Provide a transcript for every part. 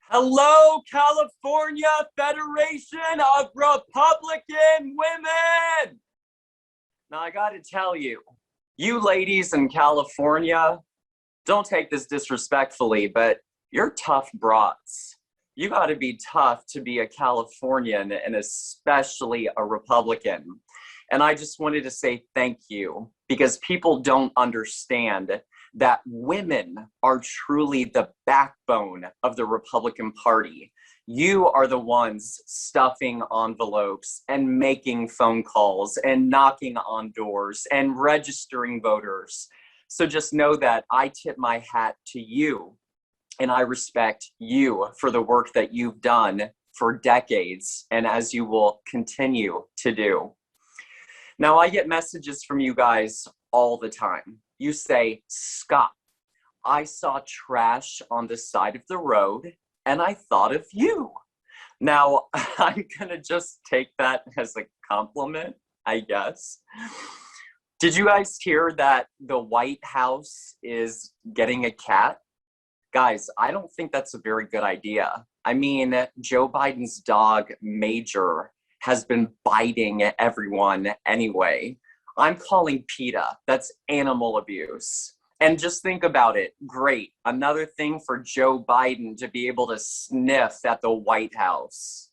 Hello, California Federation of Republican Women. Now, I got to tell you, you ladies in California, don't take this disrespectfully, but you're tough broads. You got to be tough to be a Californian and especially a Republican. And I just wanted to say thank you because people don't understand that women are truly the backbone of the Republican Party. You are the ones stuffing envelopes and making phone calls and knocking on doors and registering voters. So just know that I tip my hat to you and I respect you for the work that you've done for decades and as you will continue to do. Now, I get messages from you guys all the time. You say, Scott, I saw trash on the side of the road and I thought of you. Now, I'm gonna just take that as a compliment, I guess. Did you guys hear that the White House is getting a cat? Guys, I don't think that's a very good idea. I mean, Joe Biden's dog, Major, has been biting everyone anyway. I'm calling PETA. That's animal abuse. And just think about it. Great. Another thing for Joe Biden to be able to sniff at the White House.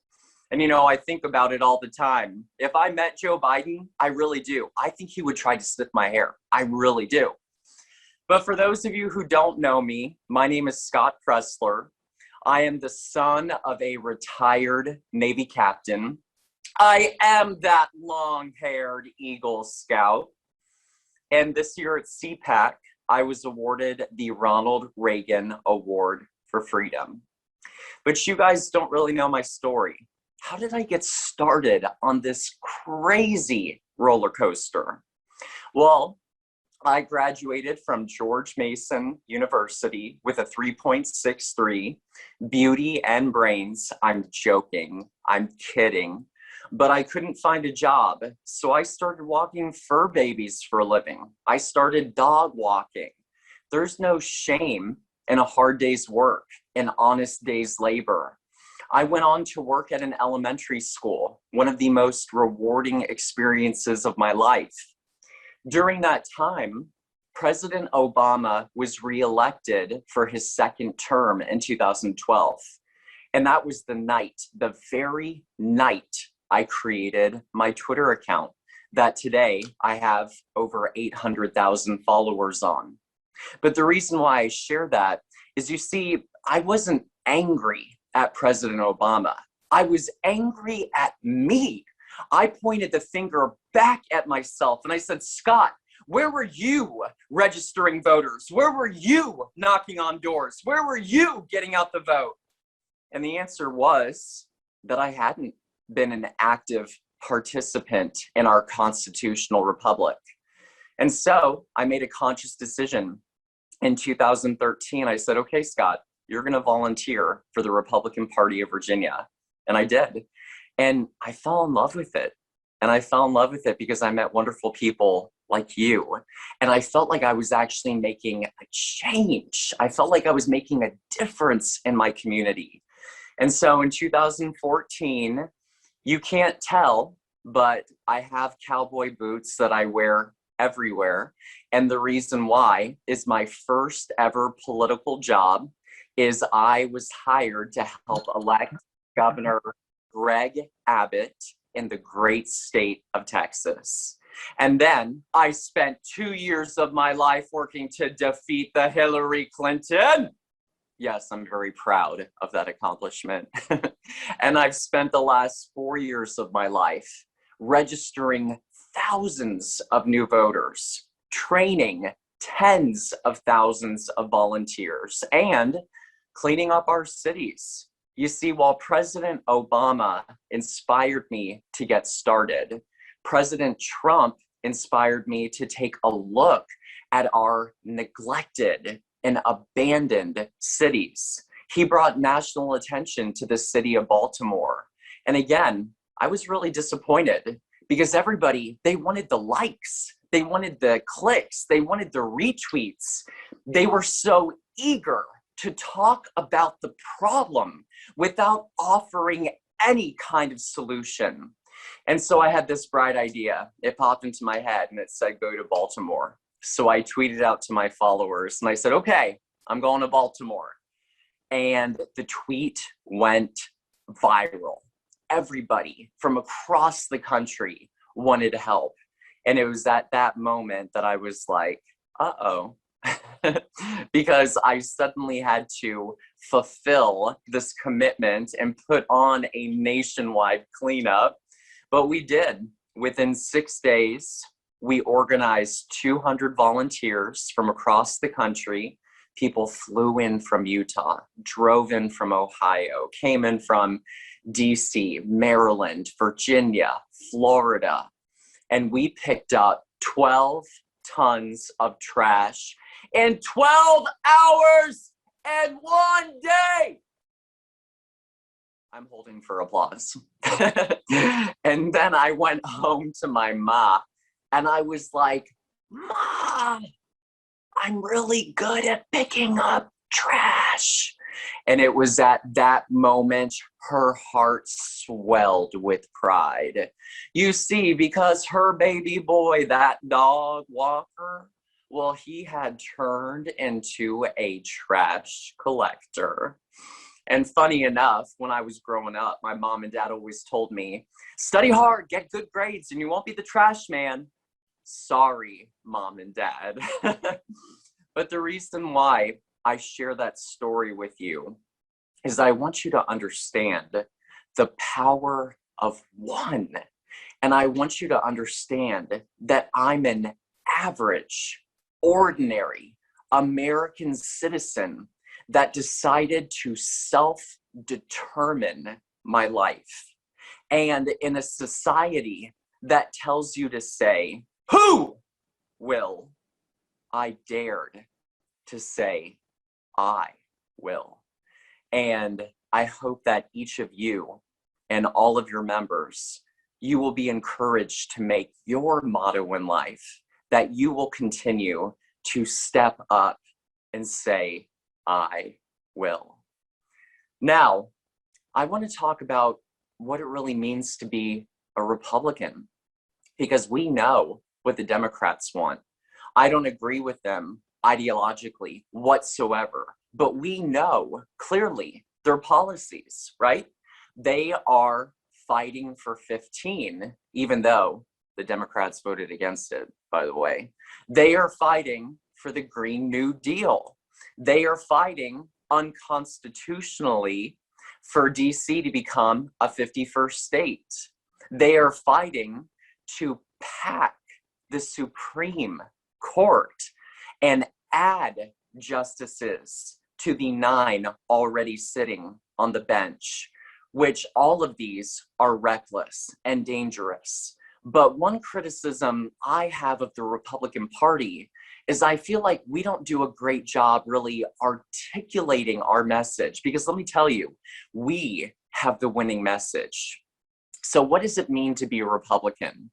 And you know, I think about it all the time. If I met Joe Biden, I really do. I think he would try to sniff my hair. I really do. But for those of you who don't know me, my name is Scott Presler. I am the son of a retired Navy captain. I am that long-haired Eagle Scout. And this year at CPAC, I was awarded the Ronald Reagan Award for Freedom. But you guys don't really know my story. How did I get started on this crazy roller coaster? Well, I graduated from George Mason University with a 3.63, beauty and brains. I'm joking, I'm kidding. But I couldn't find a job, so I started walking fur babies for a living. I started dog walking. There's no shame in a hard day's work, an honest day's labor. I went on to work at an elementary school, one of the most rewarding experiences of my life. During that time, President Obama was reelected for his second term in 2012. And that was the very night I created my Twitter account that today I have over 800,000 followers on. But the reason why I share that is, you see, I wasn't angry at President Obama. I was angry at me. I pointed the finger back at myself and I said, Scott, where were you registering voters? Where were you knocking on doors? Where were you getting out the vote? And the answer was that I hadn't been an active participant in our constitutional republic. And so I made a conscious decision. In 2013, I said, okay, Scott, you're gonna volunteer for the Republican Party of Virginia. And I did. And I fell in love with it. And I fell in love with it because I met wonderful people like you. And I felt like I was actually making a change. I felt like I was making a difference in my community. And so in 2014, you can't tell, but I have cowboy boots that I wear everywhere. And the reason why is my first ever political job is I was hired to help elect Governor Greg Abbott in the great state of Texas. And then I spent 2 years of my life working to defeat the Hillary Clinton. Yes, I'm very proud of that accomplishment. And I've spent the last 4 years of my life registering thousands of new voters, training tens of thousands of volunteers, and cleaning up our cities. You see, while President Obama inspired me to get started, President Trump inspired me to take a look at our neglected and abandoned cities. He brought national attention to the city of Baltimore. And again, I was really disappointed because everybody, they wanted the likes, they wanted the clicks, they wanted the retweets. They were so eager to talk about the problem without offering any kind of solution. And so I had this bright idea. It popped into my head and it said, go to Baltimore. So I tweeted out to my followers and I said, okay, I'm going to Baltimore. And the tweet went viral. Everybody from across the country wanted to help. And it was at that moment that I was like, uh-oh. Because I suddenly had to fulfill this commitment and put on a nationwide cleanup. But we did. Within 6 days, we organized 200 volunteers from across the country. People flew in from Utah, drove in from Ohio, came in from DC, Maryland, Virginia, Florida, and we picked up 12 tons of trash in 12 hours and 1 day. I'm holding for applause. And then I went home to my ma and I was like, Ma, I'm really good at picking up trash. And it was at that moment her heart swelled with pride. You see, because her baby boy, that dog Walker, well, he had turned into a trash collector. And funny enough, when I was growing up, my mom and dad always told me, study hard, get good grades, and you won't be the trash man. Sorry, mom and dad. But the reason why I share that story with you is I want you to understand the power of one. And I want you to understand that I'm an average, ordinary American citizen that decided to self-determine my life. And in a society that tells you to say, who will? I dared to say, I will. And I hope that each of you and all of your members, you will be encouraged to make your motto in life, that you will continue to step up and say, I will. Now, I want to talk about what it really means to be a Republican, because we know what the Democrats want. I don't agree with them ideologically whatsoever, but we know clearly their policies, right? They are fighting for 15, even though the Democrats voted against it, by the way. They are fighting for the Green New Deal. They are fighting unconstitutionally for DC to become a 51st state. They are fighting to pack the Supreme Court and add justices to the 9 already sitting on the bench, which all of these are reckless and dangerous. But one criticism I have of the Republican Party is I feel like we don't do a great job really articulating our message, because let me tell you, we have the winning message. So what does it mean to be a Republican?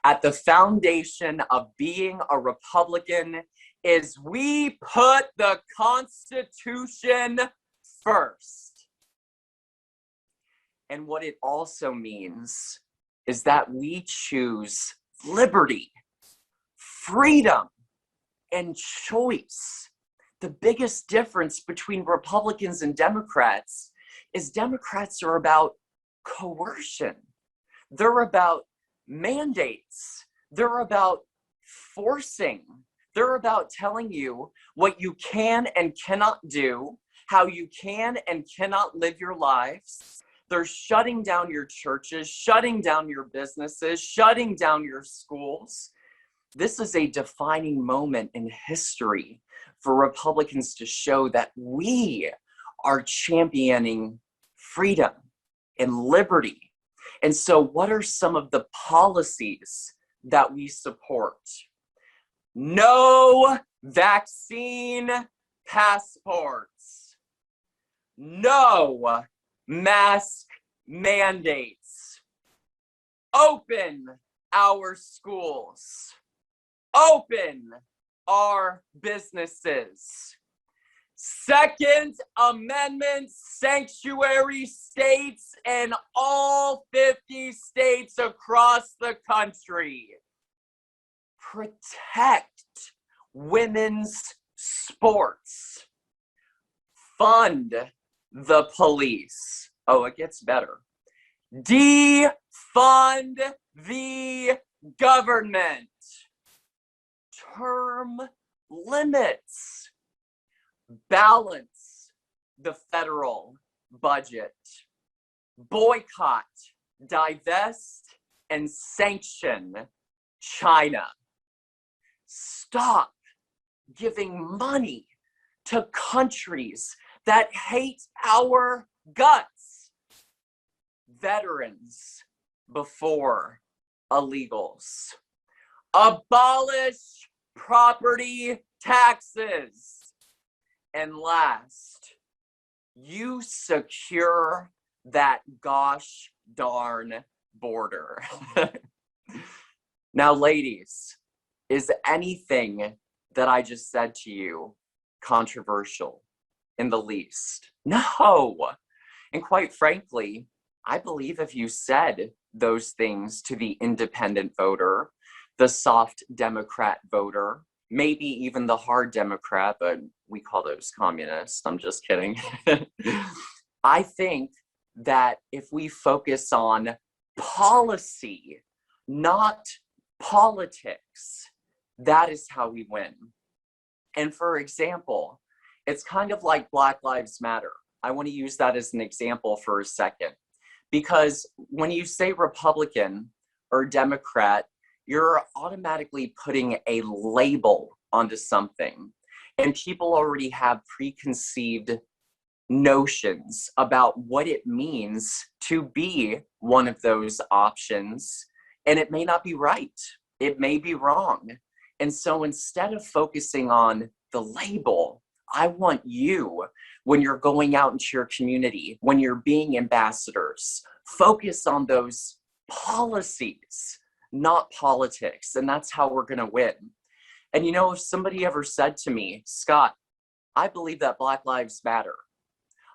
At the foundation of being a Republican is we put the Constitution first. And what it also means is that we choose liberty, freedom, and choice. The biggest difference between Republicans and Democrats is Democrats are about coercion. They're about mandates. They're about forcing. They're about telling you what you can and cannot do, how you can and cannot live your lives. They're shutting down your churches, shutting down your businesses, shutting down your schools. This is a defining moment in history for Republicans to show that we are championing freedom and liberty. And so what are some of the policies that we support? No vaccine passports. No mask mandates. Open our schools. Open our businesses. Second Amendment sanctuary states in all 50 states across the country. Protect women's sports. Fund the police. Oh, it gets better. Defund the government. Term limits. Balance the federal budget. Boycott, divest, and sanction China. Stop giving money to countries that hate our guts. Veterans before illegals. Abolish property taxes. And last, you secure that gosh darn border. Now, ladies, is anything that I just said to you controversial in the least? No. And quite frankly, I believe if you said those things to the independent voter, the soft Democrat voter, maybe even the hard Democrat, but we call those communists. I'm just kidding. I think that if we focus on policy, not politics, that is how we win. And for example, it's kind of like Black Lives Matter. I want to use that as an example for a second, because when you say Republican or Democrat, you're automatically putting a label onto something. And people already have preconceived notions about what it means to be one of those options. And it may not be right. It may be wrong. And so instead of focusing on the label, I want you, when you're going out into your community, when you're being ambassadors, focus on those policies, not politics. And that's how we're going to win. And you know, if somebody ever said to me, Scott, I believe that Black Lives Matter.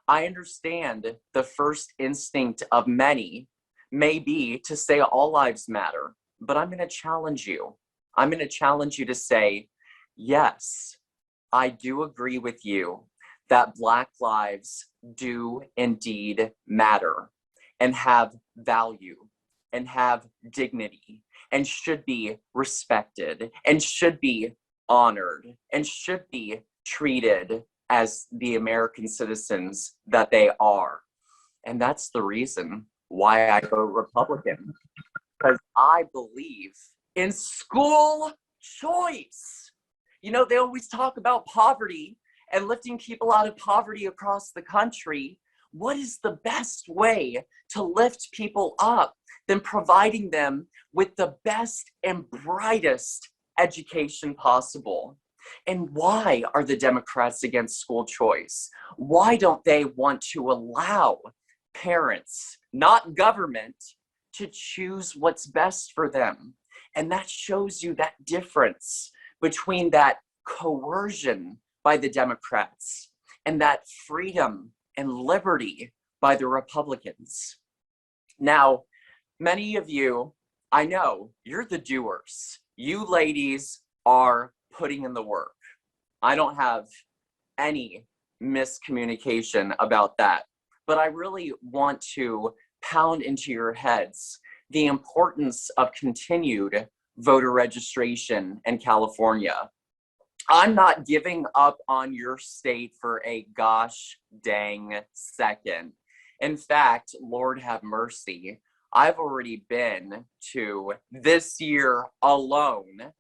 I understand the first instinct of many may be to say all lives matter, but I'm going to challenge you. I'm going to challenge you to say, yes, I do agree with you that Black lives do indeed matter and have value and have dignity and should be respected and should be honored and should be treated as the American citizens that they are. And that's the reason why I vote Republican, because I believe in school choice. You know, they always talk about poverty and lifting people out of poverty across the country. What is the best way to lift people up than providing them with the best and brightest education possible? And why are the Democrats against school choice? Why don't they want to allow parents, not government, to choose what's best for them? And that shows you that difference between that coercion by the Democrats and that freedom and liberty by the Republicans. Now, many of you, I know, you're the doers. You ladies are putting in the work. I don't have any miscommunication about that, but I really want to pound into your heads the importance of continued voter registration in California. I'm not giving up on your state for a gosh dang second. In fact, Lord have mercy, I've already been to, this year alone,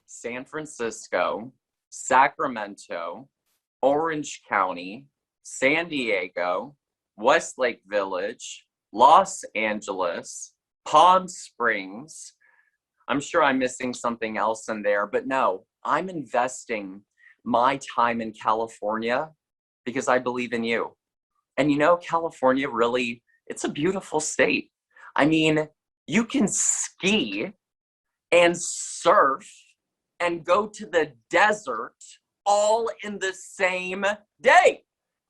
San Francisco, Sacramento, Orange County, San Diego, Westlake Village, Los Angeles, Palm Springs. I'm sure I'm missing something else in there, but no, I'm investing my time in California because I believe in you. And you know, California really, it's a beautiful state. I mean, you can ski and surf and go to the desert all in the same day.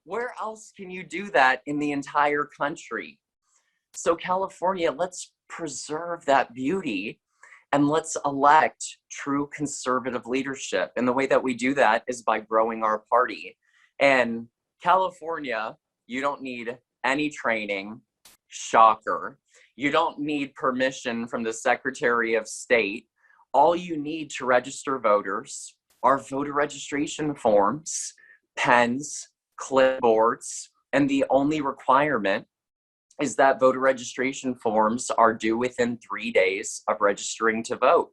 Where else can you do that in the entire country? So California, let's preserve that beauty and let's elect true conservative leadership. And the way that we do that is by growing our party. And California, you don't need any training. Shocker. You don't need permission from the Secretary of State. All you need to register voters are voter registration forms, pens, clipboards, and the only requirement is that voter registration forms are due within 3 days of registering to vote.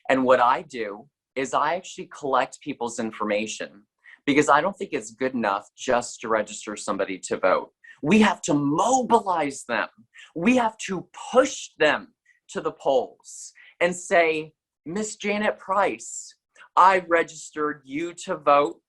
And what I do is I actually collect people's information because I don't think it's good enough just to register somebody to vote. We have to mobilize them. We have to push them to the polls and say, Miss Janet Price, I registered you to vote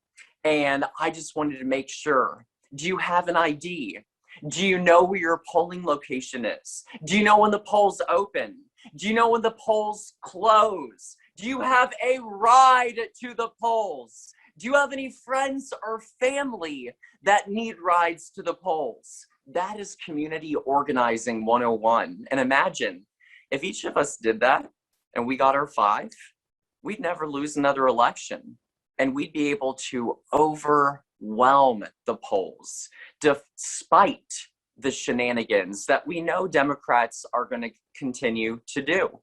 and I just wanted to make sure. Do you have an ID? Do you know where your polling location is? Do you know when the polls open? Do you know when the polls close? Do you have a ride to the polls? Do you have any friends or family that need rides to the polls? That is community organizing 101. And imagine if each of us did that and we got our 5, we'd never lose another election. And we'd be able to overwhelm the polls despite the shenanigans that we know Democrats are going to continue to do.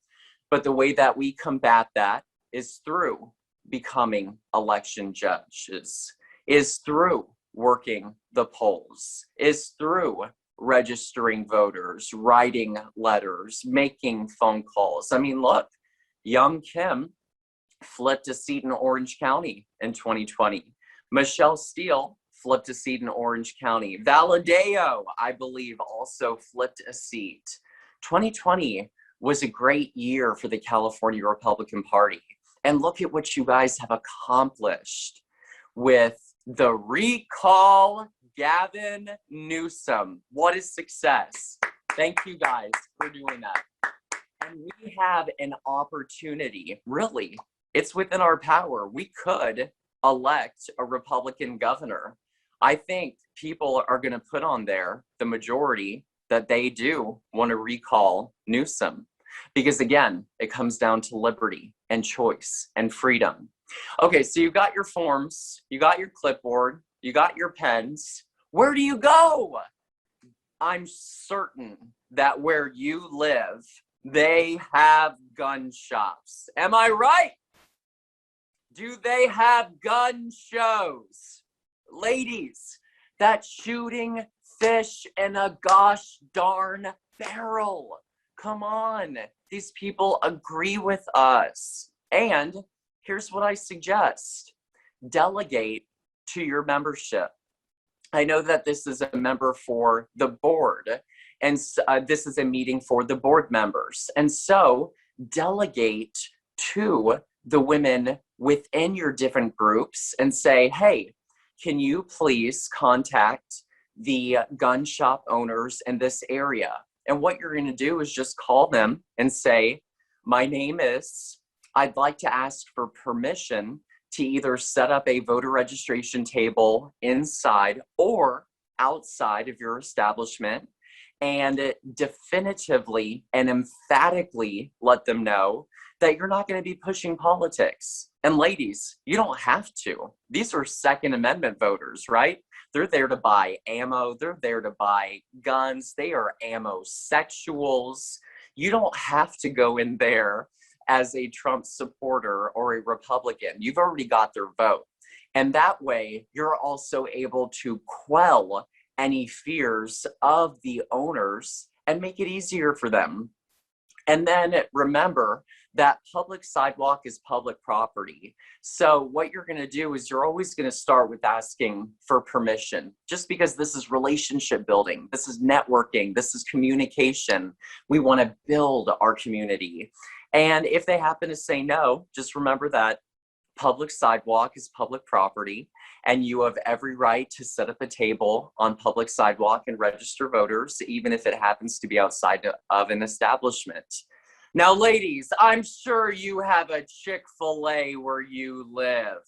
But the way that we combat that is through becoming election judges, is through working the polls, is through registering voters, writing letters, making phone calls. I mean, look, young Kim flipped a seat in Orange County in 2020. Michelle Steele flipped a seat in Orange County. Valadeo, I believe, also flipped a seat. 2020 was a great year for the California Republican Party. And look at what you guys have accomplished with the recall Gavin Newsom. What a success. Thank you guys for doing that. And we have an opportunity, really, it's within our power. We could elect a Republican governor. I think people are going to put on there, the majority, that they do want to recall Newsom. Because again, it comes down to liberty and choice and freedom. Okay, so you got your forms, you got your clipboard, you got your pens. Where do you go? I'm certain that where you live, they have gun shops. Am I right? Do they have gun shows? Ladies, that's shooting fish in a gosh darn barrel. Come on, these people agree with us. And here's what I suggest. Delegate to your membership. I know that this is a member for the board, and this is a meeting for the board members. And so delegate to the women within your different groups and say, hey, can you please contact the gun shop owners in this area? And what you're going to do is just call them and say, my name is, I'd like to ask for permission to either set up a voter registration table inside or outside of your establishment, and definitively and emphatically let them know that you're not going to be pushing politics. And ladies, you don't have to. These are Second Amendment voters, right? They're there to buy ammo. They're there to buy guns. They are ammo sexuals. You don't have to go in there as a Trump supporter or a Republican. You've already got their vote. And that way, you're also able to quell any fears of the owners and make it easier for them. And then remember that public sidewalk is public property. So what you're going to do is you're always going to start with asking for permission, just because this is relationship building. This is networking. This is communication. We want to build our community. And if they happen to say no, just remember that public sidewalk is public property, and you have every right to set up a table on public sidewalk and register voters, even if it happens to be outside of an establishment. Now, ladies, I'm sure you have a Chick-fil-A where you live.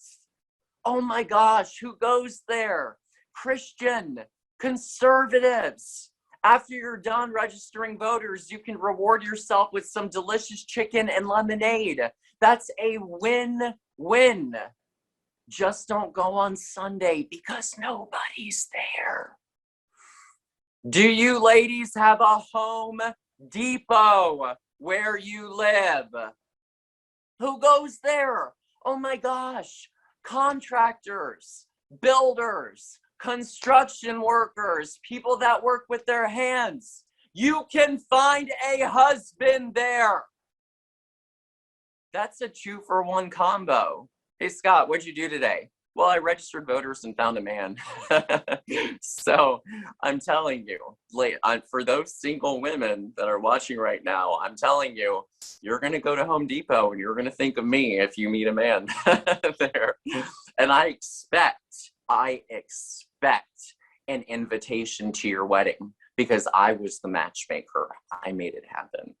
Oh my gosh, who goes there? Christian, conservatives. After you're done registering voters, you can reward yourself with some delicious chicken and lemonade. That's a win-win. Just don't go on Sunday because nobody's there. Do you ladies have a Home Depot where you live? Who goes there? Oh my gosh, contractors, builders, construction workers, people that work with their hands. You can find a husband there. That's a 2-for-1 combo. Hey, Scott, what'd you do today? Well, I registered voters and found a man. So I'm telling you, for those single women that are watching right now, I'm telling you, you're going to go to Home Depot and you're going to think of me if you meet a man there. And I expect an invitation to your wedding because I was the matchmaker. I made it happen.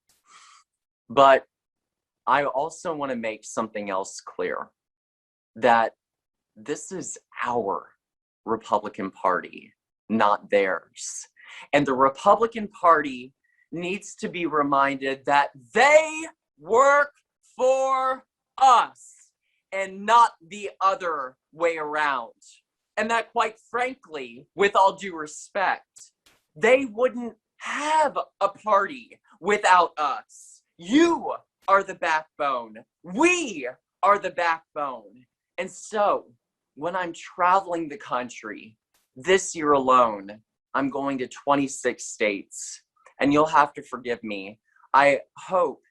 But I also want to make something else clear, that this is our Republican Party, not theirs. And the Republican Party needs to be reminded that they work for us and not the other way around. And that, quite frankly, with all due respect, they wouldn't have a party without us. You are the backbone. We are the backbone. And so, when I'm traveling the country, this year alone, I'm going to 26 states, and you'll have to forgive me. I hope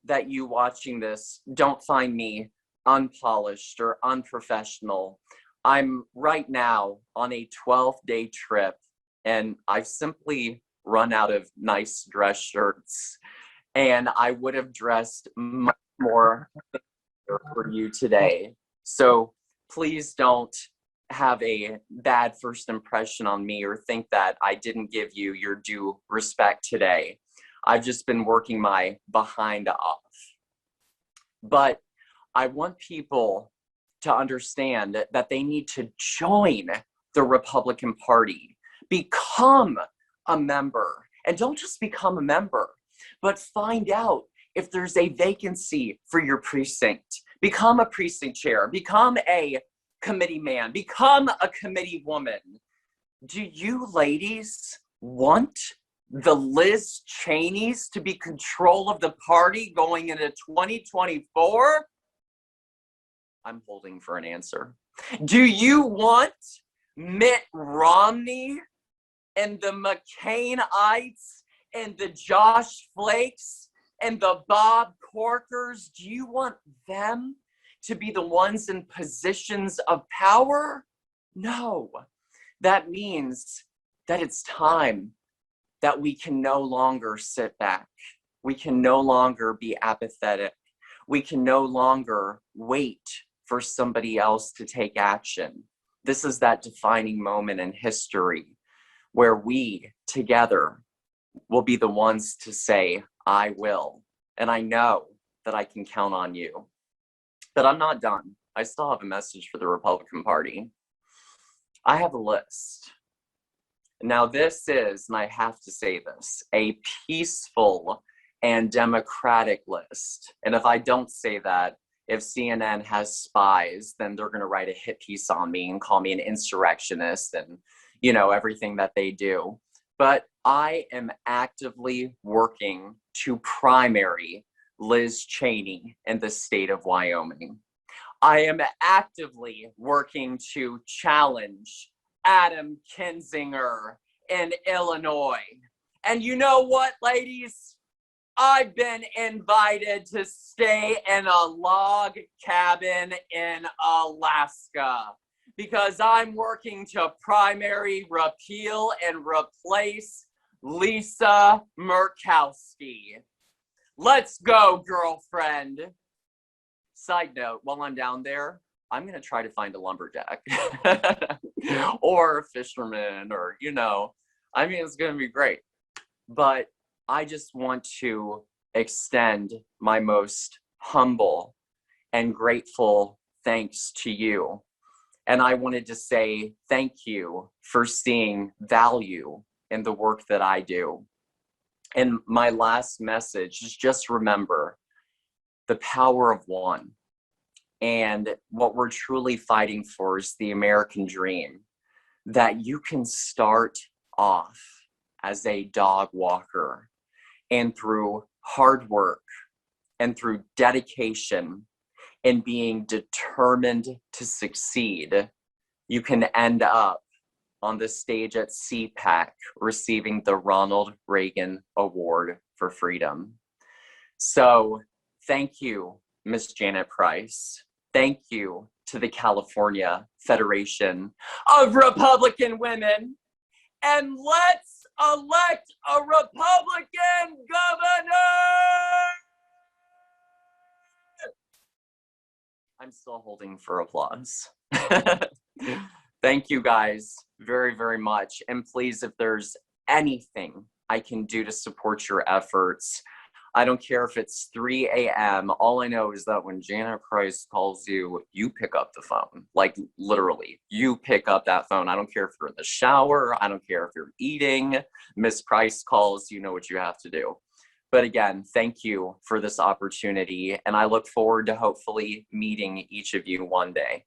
that you watching this don't find me unpolished or unprofessional. I'm right now on a 12-day trip, and I've simply run out of nice dress shirts, and I would have dressed much more for you today. So please don't have a bad first impression on me or think that I didn't give you your due respect today. I've just been working my behind off. But I want people to understand that they need to join the Republican Party, become a member, and don't just become a member, but find out if there's a vacancy for your precinct. Become a precinct chair, become a committee man, become a committee woman. Do you ladies want the Liz Cheneys to be control of the party going into 2024? I'm holding for an answer. Do you want Mitt Romney and the McCainites and the Josh Flakes and the Bob Corkers? Do you want them to be the ones in positions of power? No. That means that it's time that we can no longer sit back. We can no longer be apathetic. We can no longer wait for somebody else to take action. This is that defining moment in history where we together will be the ones to say, I will. And I know that I can count on you. But I'm not done. I still have a message for the Republican Party. I have a list. Now this is, and I have to say this, a peaceful and democratic list. And if I don't say that, if CNN has spies, then they're going to write a hit piece on me and call me an insurrectionist and, you know, everything that they do. But I am actively working to primary Liz Cheney in the state of Wyoming. I am actively working to challenge Adam Kinzinger in Illinois. And you know what, ladies? I've been invited to stay in a log cabin in Alaska because I'm working to primary repeal and replace Lisa Murkowski. Let's go, girlfriend. Side note, while I'm down there, I'm going to try to find a lumberjack or a fisherman or, you know, I mean, it's going to be great. But I just want to extend my most humble and grateful thanks to you And I wanted to say thank you for seeing value in the work that I do. And my last message is just remember the power of one. And what we're truly fighting for is the American dream, that you can start off as a dog walker, and through hard work and through dedication and being determined to succeed, you can end up on the stage at CPAC receiving the Ronald Reagan Award for Freedom. So thank you, Ms. Janet Price. Thank you to the California Federation of Republican Women. And let's elect a Republican governor! I'm still holding for applause. Thank you guys very, very much. And please, if there's anything I can do to support your efforts, I don't care if it's 3 a.m. All I know is that when Janet Price calls you, you pick up the phone. Like literally, you pick up that phone. I don't care if you're in the shower. I don't care if you're eating. Miss Price calls, you know what you have to do. But again, thank you for this opportunity. And I look forward to hopefully meeting each of you one day.